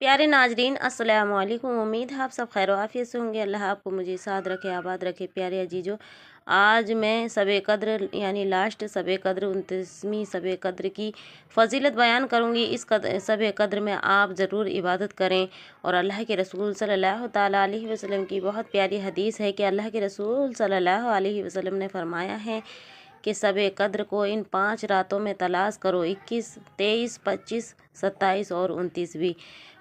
प्यारे नाजरीन अस्सलाम वालेकुम। उम्मीद है आप सब खैर आफियत से होंगे। अल्लाह आपको मुझे साथ रखे, आबाद रखे। प्यारे अजीजों, आज मैं शब कद्र यानी लास्ट शब कद्र 29वीं शब कद्र की फ़जीलत बयान करूँगी। इस शब कद्र में आप ज़रूर इबादत करें। और अल्लाह के रसूल सल्लल्लाहु ताला अलैहि वसल्लम की बहुत प्यारी हदीस है कि अल्लाह के रसूल सल्लल्लाहु अलैहि वसल्लम ने फरमाया है कि शब कद्र को इन 5 रातों में तलाश करो, 21, 23, 25, 27 और 29वीं।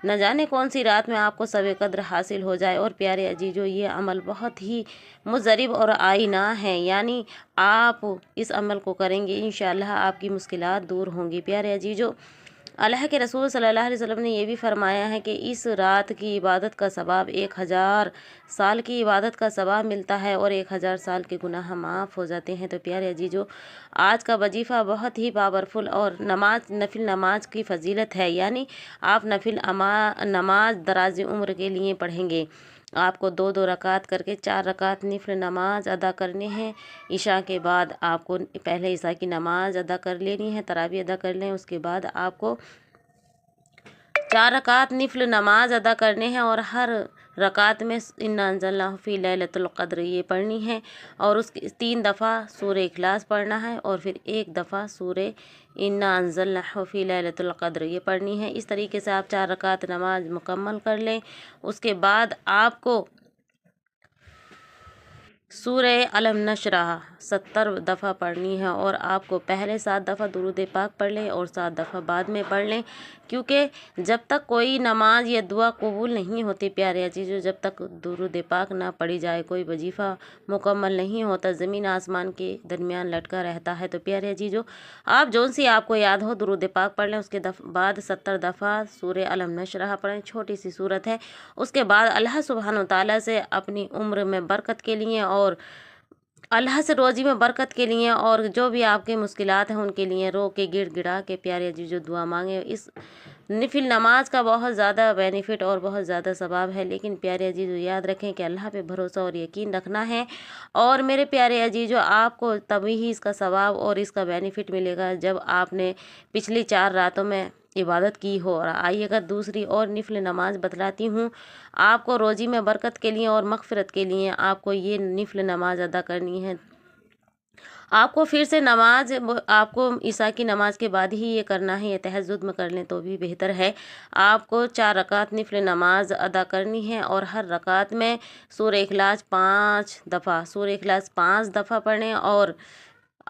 न जाने कौन सी रात में आपको शब कद्र हासिल हो जाए। और प्यारे अजीजों, ये अमल बहुत ही मुज़रिब और आईना है, यानी आप इस अमल को करेंगे इंशाअल्लाह आपकी मुश्किलात दूर होंगी। प्यारे अजीजों, अल्लाह के रसूल सल्लल्लाहु अलैहि वसल्लम ने यह भी फरमाया है कि इस रात की इबादत का सवाब 1000 साल की इबादत का सवाब मिलता है और 1000 साल के गुनाह माफ़ हो जाते हैं। तो प्यारे अजीजों, आज का वजीफ़ा बहुत ही पावरफुल और नफिल नमाज की फ़जीलत है, यानी आप नफिल नमाज दराज़ी उम्र के लिए पढ़ेंगे। आपको 2-2 रकात करके 4 रकात नफिल नमाज अदा करने हैं। इशा के बाद आपको पहले इशा की नमाज अदा कर लेनी है, तरावी अदा कर लें। उसके बाद आपको 4 रकात नफिल नमाज अदा करने हैं और हर रकात में इन्ना अंज़लनाहु फ़ी लैलतुल क़द्र ये पढ़नी है। और उसकी 3 दफ़ा सूरह इखलास पढ़ना है और फिर 1 दफ़ा सूरह इन्ना अंज़लनाहु फ़ी लैलतुल क़द्र ये पढ़नी है। इस तरीके से आप 4 रकात नमाज मुकम्मल कर लें। उसके बाद आपको सूरह अलम नशरह 70 दफ़ा पढ़नी है और आपको पहले 7 दफ़ा दुरूद पाक पढ़ लें और 7 दफ़ा बाद में पढ़ लें, क्योंकि जब तक कोई नमाज या दुआ कबूल नहीं होती प्यारे अजीजों, जब तक दुरूद पाक ना पढ़ी जाए कोई वजीफ़ा मुकम्मल नहीं होता, ज़मीन आसमान के दरमियान लटका रहता है। तो प्यारे अजीजों, आप जौन सी आपको याद हो दुरूद पाक पढ़ लें। उसके बाद 70 दफ़ा सूरह अलम नशरह पढ़ें, छोटी सी सूरत है। उसके बाद अल्लाह सुब्हानहू तआला से अपनी उम्र में बरकत के लिए और अल्लाह से रोज़ी में बरकत के लिए और जो भी आपके मुश्किलात हैं उनके लिए रो के गिड़गिड़ा के प्यारे अजीजों दुआ मांगे। इस नफिल नमाज का बहुत ज़्यादा बेनिफिट और बहुत ज़्यादा सवाब है, लेकिन प्यारे अजीजों याद रखें कि अल्लाह पे भरोसा और यकीन रखना है। और मेरे प्यारे अजीजों, आपको तभी ही इसका सवाब और इसका बेनिफिट मिलेगा जब आपने पिछली 4 रातों में इबादत की हो। और आइए अगर दूसरी और नफिल नमाज बतलाती हूँ आपको। रोज़ी में बरकत के लिए और मग़फ़िरत के लिए आपको ये नफिल नमाज अदा करनी है। आपको फिर से नमाज आपको ईशा की नमाज के बाद ही ये करना है, या तहज्जुद में कर लें तो भी बेहतर है। आपको 4 रकात नफिल नमाज अदा करनी है और हर रकात में सूरह इखलास 5 दफ़ा पढ़ें और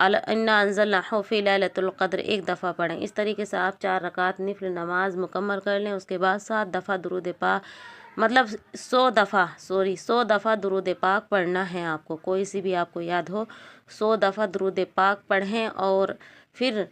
इन्ना अंज़लनाहु फ़ी लैलतुल क़द्र 1 दफ़ा पढ़ें। इस तरीके से आप 4 रकात नफिल नमाज मुकम्मल कर लें। उसके बाद 7 दफ़ा दुरूद पाक, मतलब 100 दफ़ा दुरूद पाक पढ़ना है आपको। कोई सी भी आपको याद हो 100 दफ़ा दुरूद पाक पढ़ें और फिर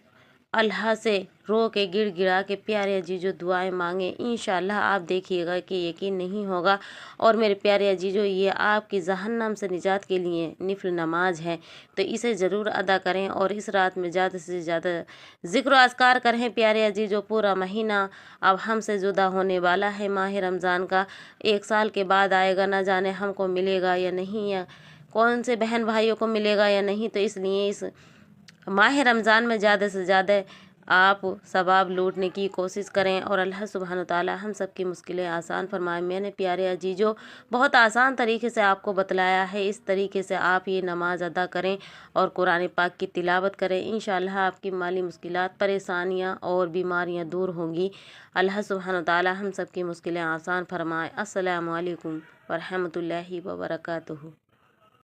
अल्लाह से रो के गिड़गिड़ा के प्यारे अजीजों दुआएं मांगें। इंशाअल्लाह आप देखिएगा कि यकीन नहीं होगा। और मेरे प्यारे अजीजों, ये आपकी जहन्नम से निजात के लिए नफिल नमाज है, तो इसे ज़रूर अदा करें और इस रात में ज़्यादा से ज़्यादा ज़िक्र अज़कार करें। प्यारे अजीजों, पूरा महीना अब हमसे जुदा होने वाला है। माह रमज़ान का 1 साल के बाद आएगा, ना जाने हमको मिलेगा या नहीं, या कौन से बहन भाइयों को मिलेगा या नहीं। तो इसलिए इस माह रमज़ान में ज़्यादा से ज़्यादा आप सवाब लूटने की कोशिश करें और अल्लाह सुब्हानहू तआला हम सब की मुश्किलें आसान फरमाए। मैंने प्यारे अजीजों बहुत आसान तरीके से आपको बतलाया है, इस तरीके से आप ये नमाज अदा करें और कुरान पाक की तिलावत करें। इंशाअल्लाह आपकी माली मुश्किलात, परेशानियाँ और बीमारियाँ दूर होंगी। अल्लाह सुब्हानहू तआला हम सब की मुश्किलें आसान फरमाए। अस्सलामु अलैकुम व रहमतुल्लाहि व बरकातुहू।